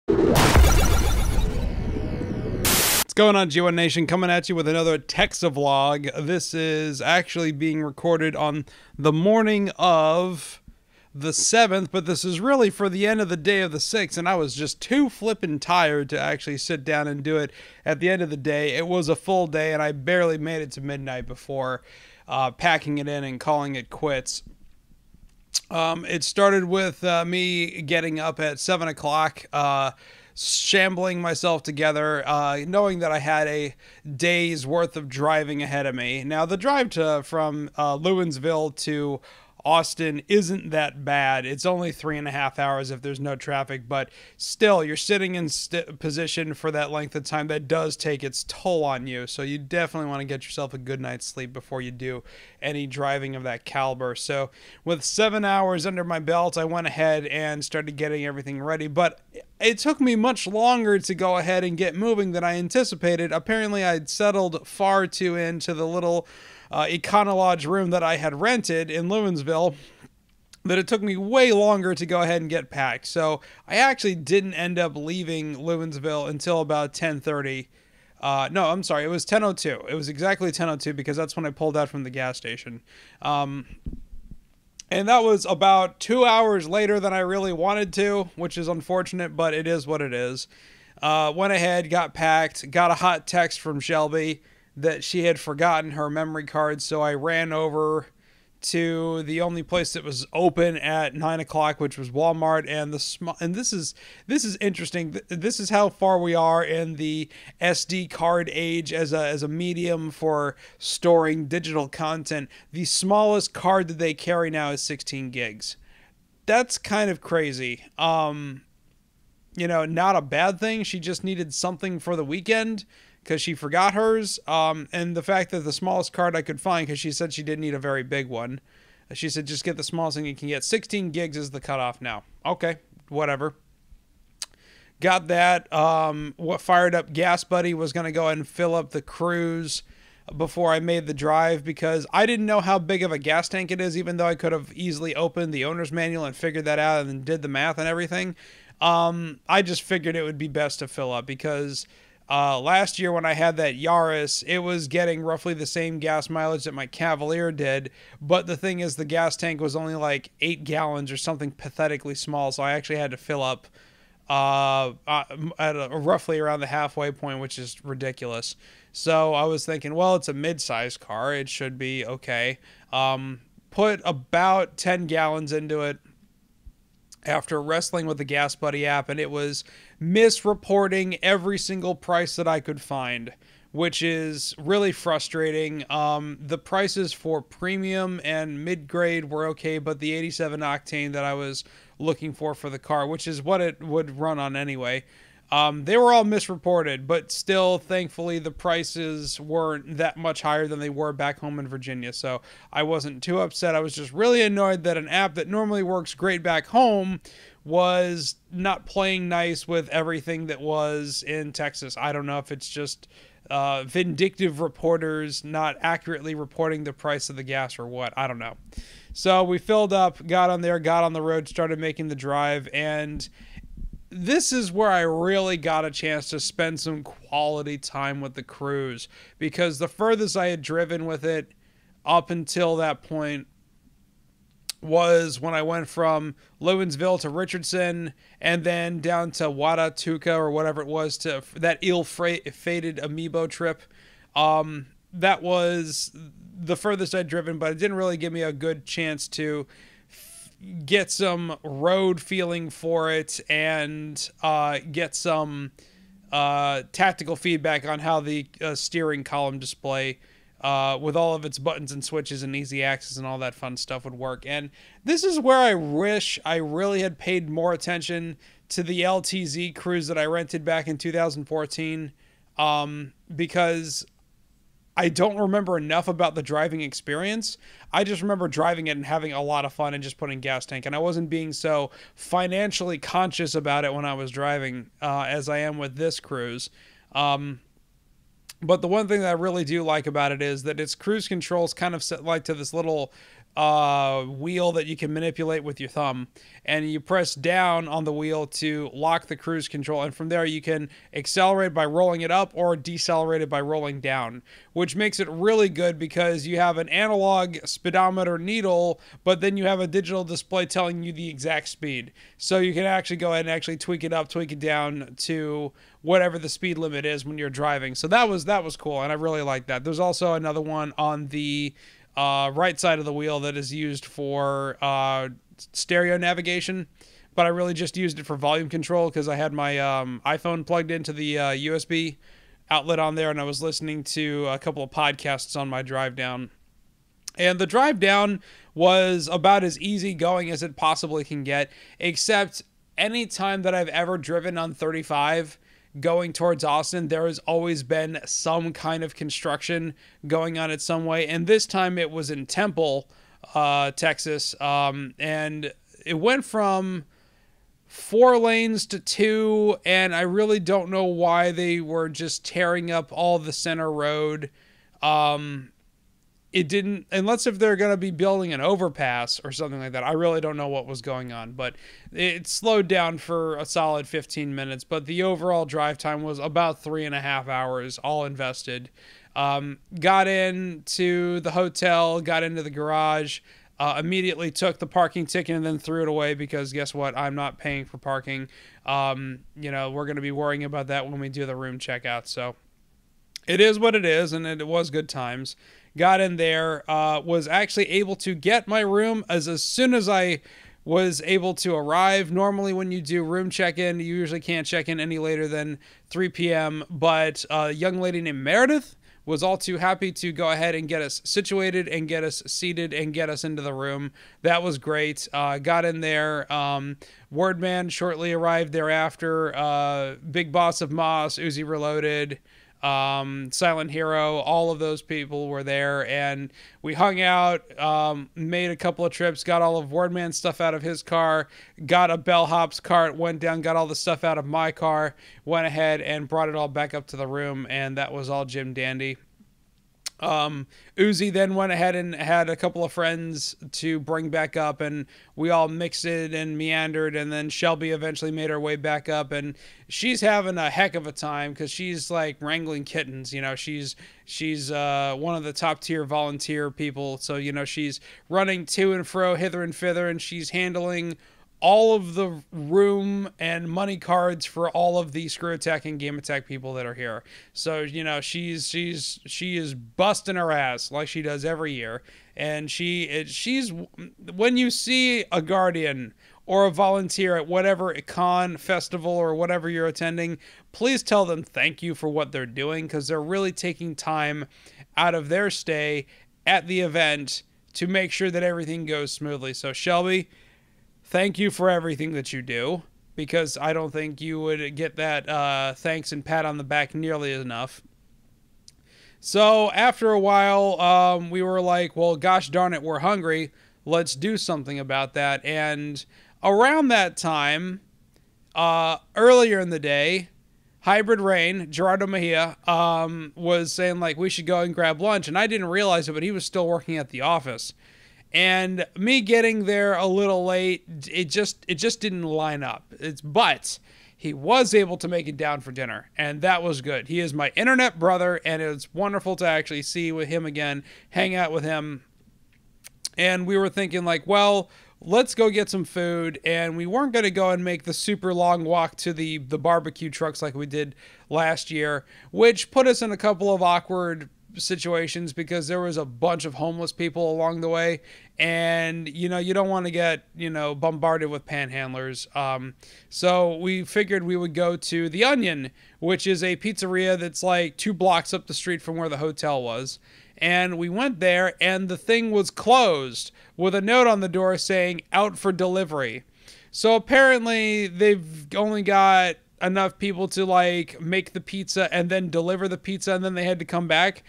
What's going on, G1 Nation? Coming at you with another TexaVlog. This is actually being recorded on the morning of the 7th, but this is really for the end of the day of the 6th, and I was just too flippin' tired to actually sit down and do it at the end of the day. It was a full day, and I barely made it to midnight before packing it in and calling it quits. It started with me getting up at 7 o'clock, shambling myself together, knowing that I had a day's worth of driving ahead of me. Now, the drive from Lewinsville to Austin isn't that bad. It's only 3.5 hours if there's no traffic, but still, you're sitting in position for that length of time. That does take its toll on you, so you definitely want to get yourself a good night's sleep before you do any driving of that caliber. So with 7 hours under my belt, I went ahead and started getting everything ready, but it took me much longer to go ahead and get moving than I anticipated. Apparently, I'd settled far too into the little Econo-Lodge room that I had rented in Lewinsville, that it took me way longer to go ahead and get packed. So I actually didn't end up leaving Lewinsville until about 10:30. No, I'm sorry, it was 10:02. It was exactly 10:02 because that's when I pulled out from the gas station. And that was about 2 hours later than I really wanted to, which is unfortunate, but it is what it is. Went ahead, got packed, got a hot text from Shelby that she had forgotten her memory card, so I ran over to the only place that was open at 9 o'clock, which was Walmart. And this is interesting. This is how far we are in the SD card age as a medium for storing digital content. The smallest card that they carry now is 16 gigs. That's kind of crazy. You know, not a bad thing. She just needed something for the weekend because she forgot hers, and the fact that the smallest card I could find, because she said she didn't need a very big one, she said just get the smallest thing you can get. 16 gigs is the cutoff now. Okay, whatever. Got that. What fired up Gas Buddy, was going to go ahead and fill up the cruise before I made the drive, because I didn't know how big of a gas tank it is, even though I could have easily opened the owner's manual and figured that out and did the math and everything. I just figured it would be best to fill up, because last year when I had that Yaris, it was getting roughly the same gas mileage that my Cavalier did, but the thing is the gas tank was only like 8 gallons or something pathetically small, so I actually had to fill up at roughly around the halfway point, which is ridiculous. So I was thinking, well, it's a mid-sized car, it should be okay. Put about 10 gallons into it after wrestling with the Gas Buddy app, and it was misreporting every single price that I could find, which is really frustrating. The prices for premium and mid-grade were okay, but the 87 octane that I was looking for the car, which is what it would run on anyway, they were all misreported, but still, thankfully, the prices weren't that much higher than they were back home in Virginia, so I wasn't too upset. I was just really annoyed that an app that normally works great back home was not playing nice with everything that was in Texas. I don't know if it's just vindictive reporters not accurately reporting the price of the gas or what. I don't know. So we filled up, got on there, got on the road, started making the drive, and this is where I really got a chance to spend some quality time with the cruise, because the furthest I had driven with it up until that point was when I went from Lewinsville to Richardson and then down to Watatuka or whatever it was, to that ill-fated Amiibo trip. That was the furthest I'd driven, but it didn't really give me a good chance to get some road feeling for it and get some tactical feedback on how the steering column display with all of its buttons and switches and easy access and all that fun stuff would work. And this is where I wish I really had paid more attention to the LTZ cruise that I rented back in 2014, because I don't remember enough about the driving experience. I just remember driving it and having a lot of fun and just putting gas tank. And I wasn't being so financially conscious about it when I was driving as I am with this cruise. But the one thing that I really do like about it is that its cruise controls kind of set like to this little wheel that you can manipulate with your thumb, and you press down on the wheel to lock the cruise control, and from there you can accelerate by rolling it up or decelerate it by rolling down, which makes it really good because you have an analog speedometer needle, but then you have a digital display telling you the exact speed, so you can actually go ahead and actually tweak it up, tweak it down to whatever the speed limit is when you're driving. So that was cool, and I really like that. There's also another one on the right side of the wheel that is used for stereo navigation, but I really just used it for volume control because I had my iPhone plugged into the USB outlet on there, and I was listening to a couple of podcasts on my drive down. And the drive down was about as easy going as it possibly can get, except any time that I've ever driven on 35 going towards Austin, there has always been some kind of construction going on in some way. And this time it was in Temple, Texas. And it went from 4 lanes to 2. And I really don't know why they were just tearing up all the center road. It didn't, unless if they're going to be building an overpass or something like that. I really don't know what was going on, but it slowed down for a solid 15 minutes. But the overall drive time was about 3.5 hours, all invested. Got into the hotel, got into the garage, immediately took the parking ticket and then threw it away because guess what? I'm not paying for parking. You know, we're going to be worrying about that when we do the room checkout. So it is what it is, and it was good times. Got in there, was actually able to get my room as soon as I was able to arrive. Normally when you do room check-in, you usually can't check in any later than 3 p.m. But a young lady named Meredith was all too happy to go ahead and get us situated and get us seated and get us into the room. That was great. Got in there. Wordman shortly arrived thereafter. Big Boss of Moss, Uzi Reloaded, Silent Hero, all of those people were there, and we hung out, made a couple of trips, got all of Wordman's stuff out of his car, got a bellhop's cart, went down, got all the stuff out of my car, went ahead and brought it all back up to the room, and that was all Jim Dandy. Uzi then went ahead and had a couple of friends to bring back up, and we all mixed it and meandered, and then Shelby eventually made her way back up, and she's having a heck of a time because she's like wrangling kittens. You know, she's one of the top tier volunteer people, so you know, she's running to and fro, hither and thither, and she's handling all of the room and money cards for all of the Screw Attack and Game Attack people that are here. So, you know, she is busting her ass like she does every year. And she's when you see a Guardian or a volunteer at whatever con, festival, or whatever you're attending, please tell them thank you for what they're doing, because they're really taking time out of their stay at the event to make sure that everything goes smoothly. So, Shelby, thank you for everything that you do, because I don't think you would get that thanks and pat on the back nearly enough. So after a while, we were like, well, gosh darn it, we're hungry. Let's do something about that. And around that time, earlier in the day, Hybrid Rain, Gerardo Mejia, was saying like we should go and grab lunch. And I didn't realize it, but he was still working at the office. And me getting there a little late, it just didn't line up. But he was able to make it down for dinner, and that was good. He is my internet brother, and it's wonderful to actually see with him again, hang out with him. And we were thinking like, well, let's go get some food, and we weren't going to go and make the super long walk to the barbecue trucks like we did last year, which put us in a couple of awkward situations because there was a bunch of homeless people along the way, and you know, you don't want to get, you know, bombarded with panhandlers. So we figured we would go to the Onion, which is a pizzeria that's like 2 blocks up the street from where the hotel was. And we went there, and the thing was closed with a note on the door saying out for delivery. So apparently they've only got enough people to like make the pizza and then deliver the pizza, and then they had to come back.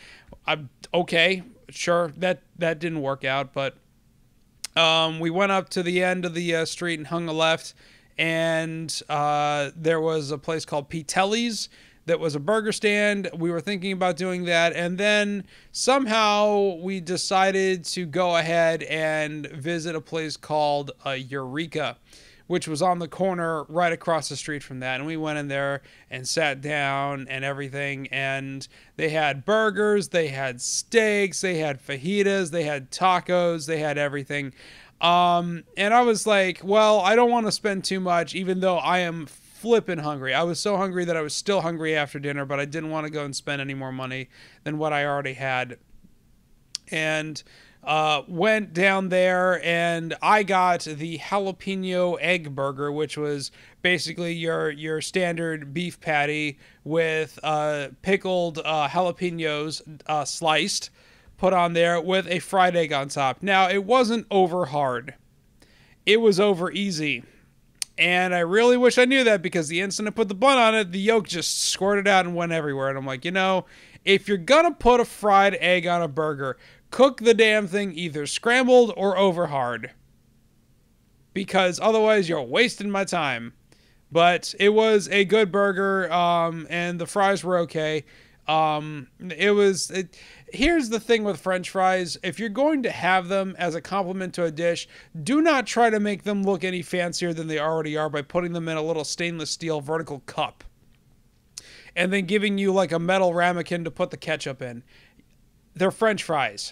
Okay, sure, that didn't work out, but we went up to the end of the street and hung a left, and there was a place called Pitelli's that was a burger stand. We were thinking about doing that, and then somehow we decided to go ahead and visit a place called Eureka, which was on the corner right across the street from that. And we went in there and sat down and everything. And they had burgers, they had steaks, they had fajitas, they had tacos, they had everything. And I was like, well, I don't want to spend too much, even though I am flipping hungry. I was so hungry that I was still hungry after dinner, but I didn't want to go and spend any more money than what I already had. And went down there, and I got the jalapeno egg burger, which was basically your standard beef patty with pickled jalapenos sliced, put on there with a fried egg on top. Now, it wasn't over hard. It was over easy. And I really wish I knew that, because the instant I put the bun on it, the yolk just squirted out and went everywhere. And I'm like, if you're going to put a fried egg on a burger, cook the damn thing either scrambled or over hard, because otherwise you're wasting my time. But it was a good burger, and the fries were okay. Here's the thing with French fries. If you're going to have them as a compliment to a dish, do not try to make them look any fancier than they already are by putting them in a little stainless steel vertical cup and then giving you like a metal ramekin to put the ketchup in. They're French fries.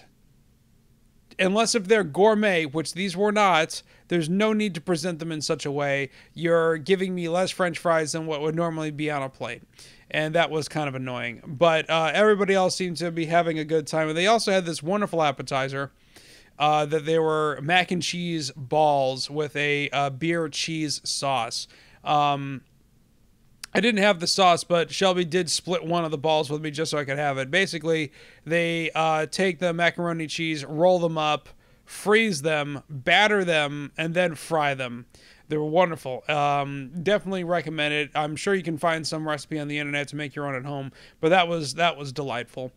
Unless if they're gourmet, which these were not, there's no need to present them in such a way. You're giving me less French fries than what would normally be on a plate. And that was kind of annoying. But everybody else seemed to be having a good time. And they also had this wonderful appetizer that they were mac and cheese balls with a beer cheese sauce. I didn't have the sauce, but Shelby did split one of the balls with me just so I could have it. Basically, they take the macaroni cheese, roll them up, freeze them, batter them, and then fry them. They were wonderful. Definitely recommend it. I'm sure you can find some recipe on the internet to make your own at home, but that was delightful.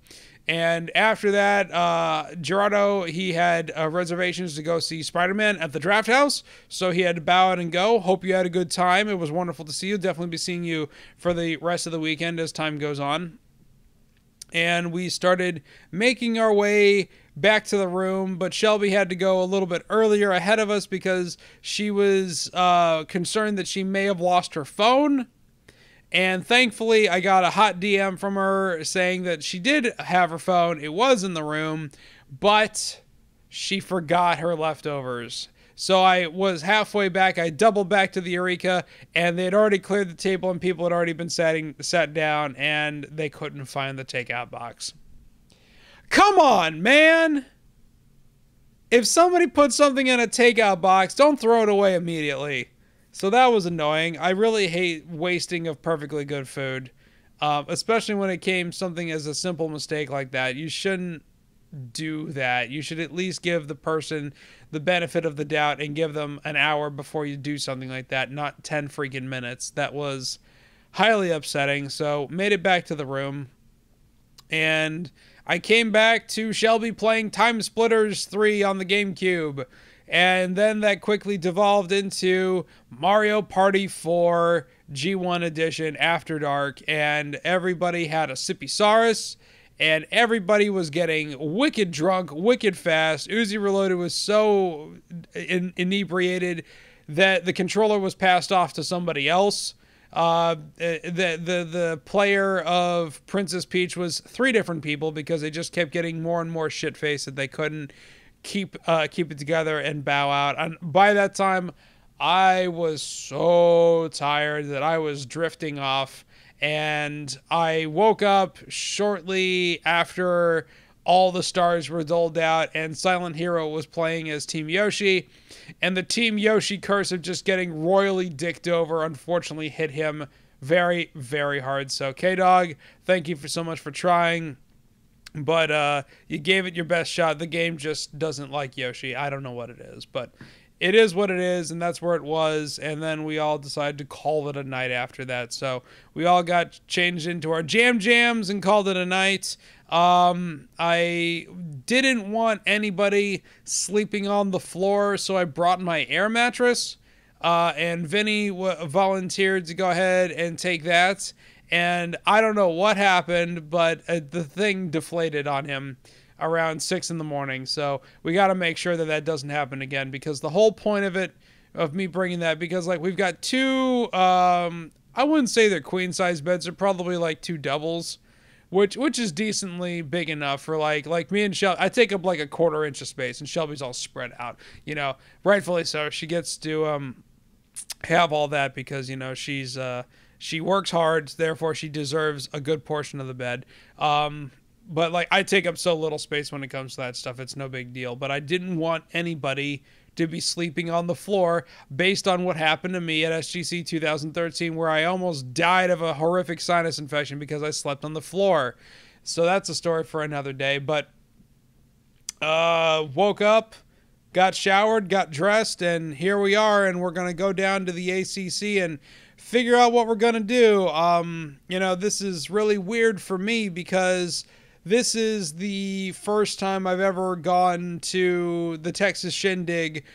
And after that, Gerardo, he had reservations to go see Spider-Man at the Draft House, so he had to bow out and go. Hope you had a good time. It was wonderful to see you. Definitely be seeing you for the rest of the weekend as time goes on. And we started making our way back to the room, but Shelby had to go a little bit earlier ahead of us because she was concerned that she may have lost her phone. And thankfully, I got a hot DM from her saying that she did have her phone. It was in the room, but she forgot her leftovers. So I was halfway back. I doubled back to the Eureka, and they had already cleared the table, and people had already been sat down, and they couldn't find the takeout box. Come on, man! If somebody puts something in a takeout box, don't throw it away immediately. So that was annoying. I really hate wasting of perfectly good food, especially when it came something as a simple mistake like that. You shouldn't do that. You should at least give the person the benefit of the doubt and give them an hour before you do something like that, not 10 freaking minutes. That was highly upsetting. So made it back to the room, and I came back to Shelby playing Time Splitters 3 on the GameCube. And then that quickly devolved into Mario Party 4 G1 Edition After Dark. And everybody had a Sippysaurus. And everybody was getting wicked drunk, wicked fast. Uzi Reloaded was so inebriated that the controller was passed off to somebody else. The player of Princess Peach was 3 different people because they just kept getting more and more shit-faced that they couldn't keep it together and bow out. And by that time, I was so tired that I was drifting off, and I woke up shortly after all the stars were doled out and Silent Hero was playing as Team Yoshi, and the Team Yoshi curse of just getting royally dicked over unfortunately hit him very, very hard. So K-Dog, thank you so much for trying. But you gave it your best shot. The game just doesn't like Yoshi. I don't know what it is, but it is what it is, and that's where it was. And then we all decided to call it a night after that. So we all got changed into our jams and called it a night. I didn't want anybody sleeping on the floor, so I brought my air mattress. And Vinny volunteered to go ahead and take that. And I don't know what happened, but the thing deflated on him around 6 in the morning. So we got to make sure that that doesn't happen again, because the whole point of it, of me bringing that, because like we've got two, I wouldn't say they're queen size beds. They're probably like two doubles, which is decently big enough for like me and Shelby. I take up like a 1/4 inch of space, and Shelby's all spread out. You know, rightfully so. She gets to have all that because, you know, she works hard, therefore she deserves a good portion of the bed. But like, I take up so little space when it comes to that stuff, it's no big deal. But I didn't want anybody to be sleeping on the floor based on what happened to me at SGC 2013, where I almost died of a horrific sinus infection because I slept on the floor. So that's a story for another day. But woke up, got showered, got dressed, and here we are, and we're going to go down to the ACC and figure out what we're going to do. You know, this is really weird for me because this is the first time I've ever gone to the Texas Shindig,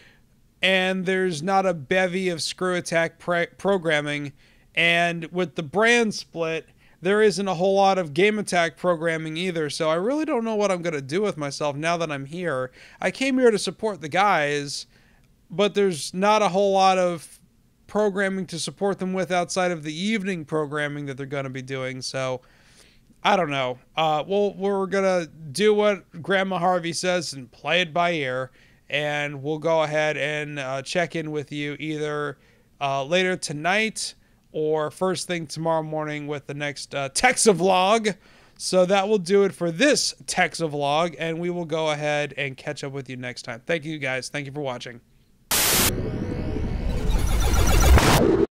and there's not a bevy of Screw Attack programming. And with the brand split, there isn't a whole lot of Game Attack programming either. So I really don't know what I'm going to do with myself now that I'm here. I came here to support the guys, but there's not a whole lot of programming to support them with outside of the evening programming that they're going to be doing. So I don't know. We're going to do what Grandma Harvey says and play it by ear. And we'll go ahead and check in with you either later tonight or first thing tomorrow morning with the next TexaVlog. So that will do it for this TexaVlog. And we will go ahead and catch up with you next time. Thank you guys. Thank you for watching.